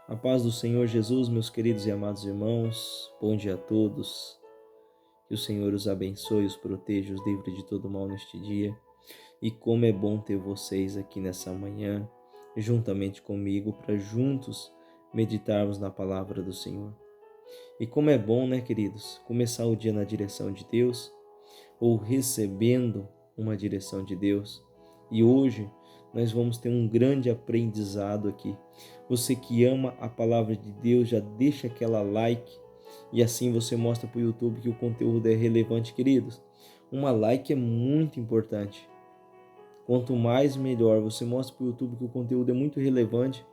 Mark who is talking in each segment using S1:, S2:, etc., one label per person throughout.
S1: A paz do Senhor Jesus, meus queridos e amados irmãos, bom dia a todos. Que o Senhor os abençoe, os proteja, os livre de todo mal neste dia. E como é bom ter vocês aqui nessa manhã, juntamente comigo, para juntos meditarmos na palavra do Senhor. E como é bom, né, queridos, começar o dia na direção de Deus, ou recebendo uma direção de Deus. E hoje nós vamos ter um grande aprendizado aqui. Você que ama a palavra de Deus, já deixa aquela like e assim você mostra para o YouTube que o conteúdo é relevante, queridos. Uma like é muito importante. Quanto mais, melhor. Você mostra para o YouTube que o conteúdo é muito relevante.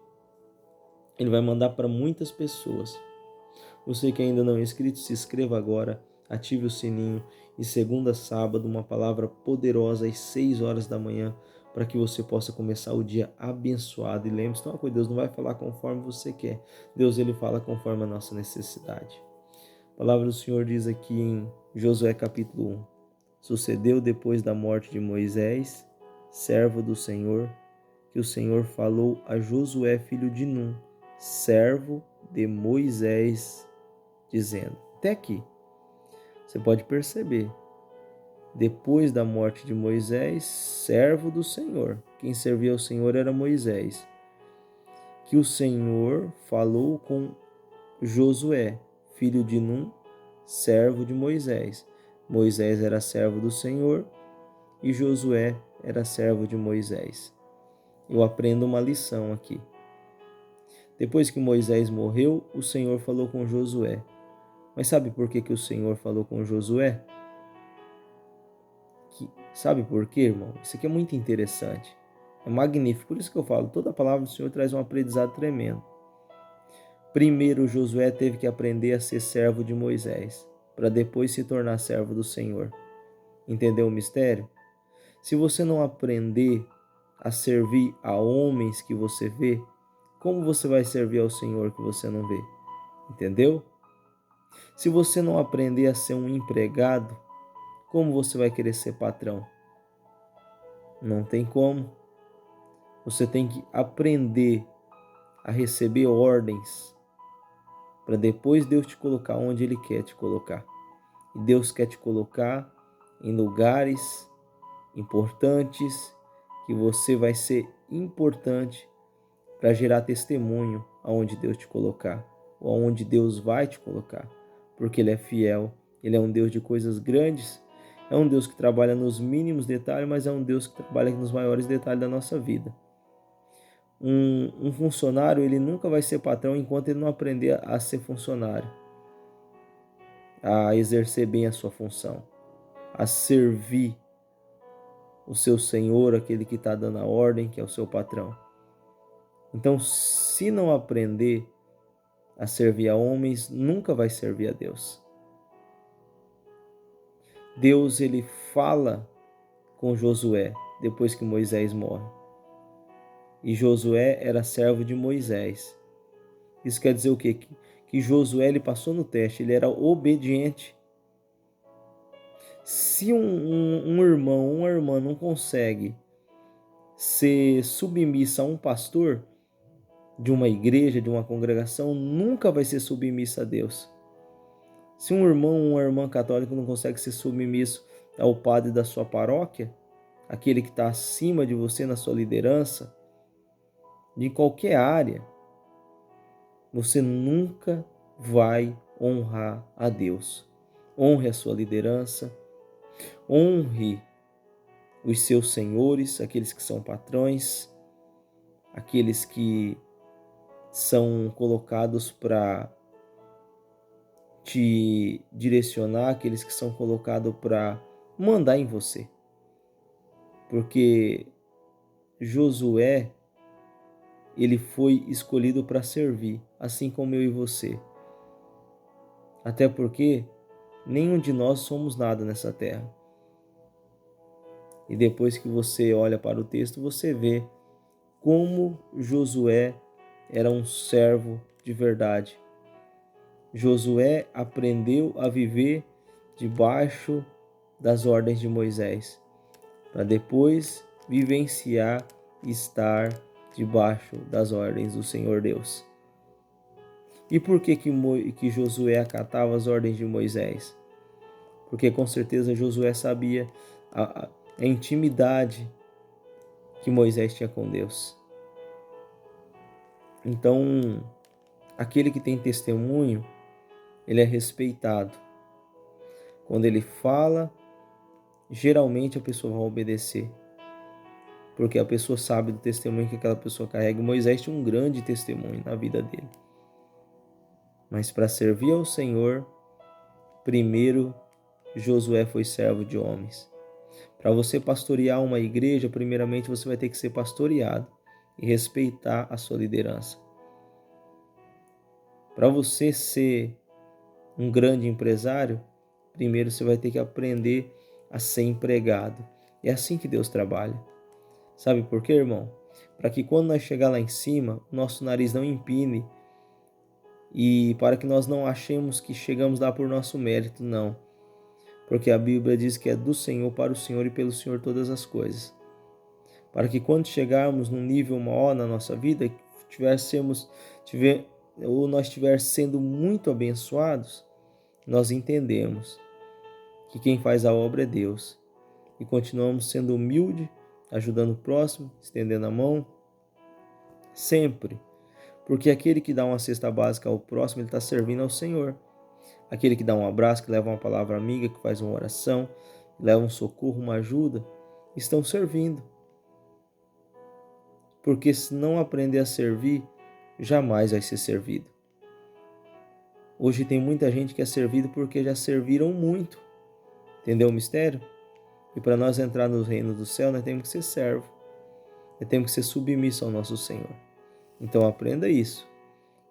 S1: Ele vai mandar para muitas pessoas. Você que ainda não é inscrito, se inscreva agora, ative o sininho e segunda a sábado uma palavra poderosa às 6 horas da manhã para que você possa começar o dia abençoado. E lembre-se, uma coisa, Deus não vai falar conforme você quer. Deus ele fala conforme a nossa necessidade. A palavra do Senhor diz aqui em Josué capítulo 1. Sucedeu depois da morte de Moisés, servo do Senhor, que o Senhor falou a Josué filho de Num, servo de Moisés, dizendo, até aqui, você pode perceber, depois da morte de Moisés, servo do Senhor, quem servia ao Senhor era Moisés, que o Senhor falou com Josué, filho de Num, servo de Moisés. Moisés era servo do Senhor e Josué era servo de Moisés. Eu aprendo uma lição aqui. Depois que Moisés morreu, o Senhor falou com Josué. Mas sabe por que o Senhor falou com Josué? Sabe por quê, irmão? Isso aqui é muito interessante. É magnífico. Por isso que eu falo, toda a palavra do Senhor traz um aprendizado tremendo. Primeiro, Josué teve que aprender a ser servo de Moisés, para depois se tornar servo do Senhor. Entendeu o mistério? Se você não aprender a servir a homens que você vê, como você vai servir ao Senhor que você não vê? Entendeu? Se você não aprender a ser um empregado, como você vai querer ser patrão? Não tem como. Você tem que aprender a receber ordens para depois Deus te colocar onde Ele quer te colocar. E Deus quer te colocar em lugares importantes que você vai ser importante para gerar testemunho aonde Deus te colocar, ou aonde Deus vai te colocar, porque Ele é fiel, Ele é um Deus de coisas grandes, é um Deus que trabalha nos mínimos detalhes, mas é um Deus que trabalha nos maiores detalhes da nossa vida. Um funcionário, ele nunca vai ser patrão enquanto ele não aprender a ser funcionário, a exercer bem a sua função, a servir o seu senhor, aquele que está dando a ordem, que é o seu patrão. Então, se não aprender a servir a homens, nunca vai servir a Deus. Deus, ele fala com Josué depois que Moisés morre. E Josué era servo de Moisés. Isso quer dizer o quê? Que Josué ele passou no teste, ele era obediente. Se um irmão, uma irmã não consegue ser submissa a um pastor de uma igreja, de uma congregação, nunca vai ser submissa a Deus. Se um irmão ou uma irmã católica não consegue ser submisso ao padre da sua paróquia, aquele que está acima de você na sua liderança, de qualquer área, você nunca vai honrar a Deus. Honre a sua liderança, honre os seus senhores, aqueles que são patrões, aqueles que são colocados para te direcionar, aqueles que são colocados para mandar em você. Porque Josué, ele foi escolhido para servir, assim como eu e você. Até porque nenhum de nós somos nada nessa terra. E depois que você olha para o texto, você vê como Josué era um servo de verdade. Josué aprendeu a viver debaixo das ordens de Moisés, para depois vivenciar e estar debaixo das ordens do Senhor Deus. E por que Josué acatava as ordens de Moisés? Porque com certeza Josué sabia a intimidade que Moisés tinha com Deus. Então, aquele que tem testemunho, ele é respeitado. Quando ele fala, geralmente a pessoa vai obedecer, porque a pessoa sabe do testemunho que aquela pessoa carrega. Moisés tinha um grande testemunho na vida dele. Mas para servir ao Senhor, primeiro Josué foi servo de homens. Para você pastorear uma igreja, primeiramente você vai ter que ser pastoreado e respeitar a sua liderança. Para você ser um grande empresário, primeiro você vai ter que aprender a ser empregado. É assim que Deus trabalha. Sabe por quê, irmão? Para que quando nós chegar lá em cima, o nosso nariz não empine e para que nós não achemos que chegamos lá por nosso mérito, não. Porque a Bíblia diz que é do Senhor, para o Senhor e pelo Senhor todas as coisas. Para que quando chegarmos num nível maior na nossa vida, nós estiver sendo muito abençoados, nós entendemos que quem faz a obra é Deus. E continuamos sendo humildes, ajudando o próximo, estendendo a mão, sempre. Porque aquele que dá uma cesta básica ao próximo, ele está servindo ao Senhor. Aquele que dá um abraço, que leva uma palavra amiga, que faz uma oração, leva um socorro, uma ajuda, estão servindo. Porque se não aprender a servir, jamais vai ser servido. Hoje tem muita gente que é servido porque já serviram muito. Entendeu o mistério? E para nós entrar no reino do céu, nós temos que ser servo. Nós temos que ser submisso ao nosso Senhor. Então aprenda isso.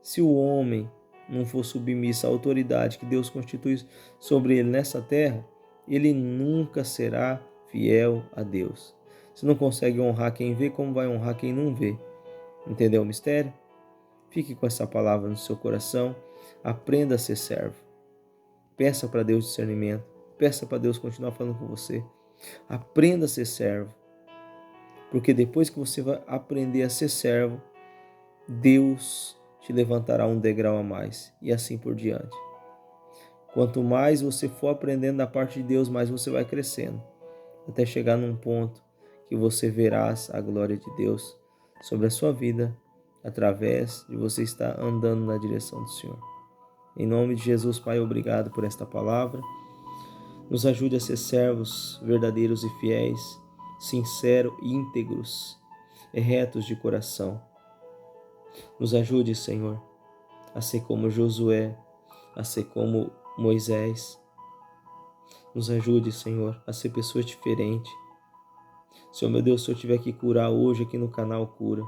S1: Se o homem não for submisso à autoridade que Deus constitui sobre ele nessa terra, ele nunca será fiel a Deus. Se não consegue honrar quem vê, como vai honrar quem não vê? Entendeu o mistério? Fique com essa palavra no seu coração. Aprenda a ser servo. Peça para Deus discernimento. Peça para Deus continuar falando com você. Aprenda a ser servo. Porque depois que você vai aprender a ser servo, Deus te levantará um degrau a mais. E assim por diante. Quanto mais você for aprendendo da parte de Deus, mais você vai crescendo. Até chegar num ponto que você verás a glória de Deus sobre a sua vida, através de você estar andando na direção do Senhor. Em nome de Jesus, Pai, obrigado por esta palavra. Nos ajude a ser servos verdadeiros e fiéis, sinceros e íntegros, e retos de coração. Nos ajude, Senhor, a ser como Josué, a ser como Moisés. Nos ajude, Senhor, a ser pessoas diferentes. Senhor, meu Deus, se eu tiver que curar hoje aqui no canal Cura,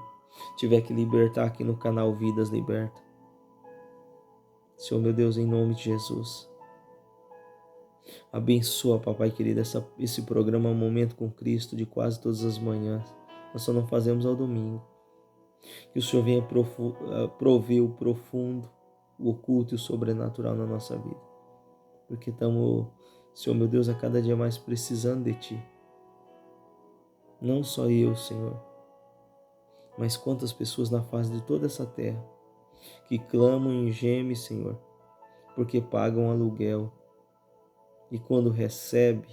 S1: tiver que libertar aqui no canal Vidas Liberta. Senhor, meu Deus, em nome de Jesus. Abençoa, papai querido, esse programa Momento com Cristo de quase todas as manhãs. Nós só não fazemos ao domingo. Que o Senhor venha prover o profundo, o oculto e o sobrenatural na nossa vida. Porque estamos, Senhor, meu Deus, a cada dia mais precisando de Ti. Não só eu, Senhor, mas quantas pessoas na face de toda essa terra que clamam e gemem, Senhor, porque pagam aluguel e quando recebe,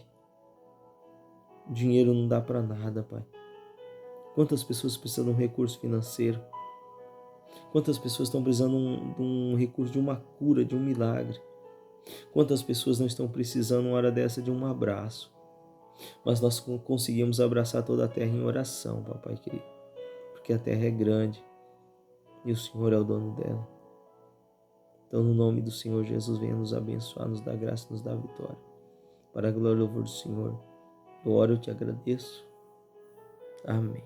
S1: o dinheiro não dá para nada, Pai. Quantas pessoas precisam de um recurso financeiro? Quantas pessoas estão precisando de um recurso, de uma cura, de um milagre? Quantas pessoas não estão precisando, uma hora dessa, de um abraço? Mas nós conseguimos abraçar toda a terra em oração, papai querido. Porque a terra é grande e o Senhor é o dono dela. Então, no nome do Senhor Jesus, venha nos abençoar, nos dar graça, nos dar vitória. Para a glória e louvor do Senhor, eu oro e te agradeço. Amém.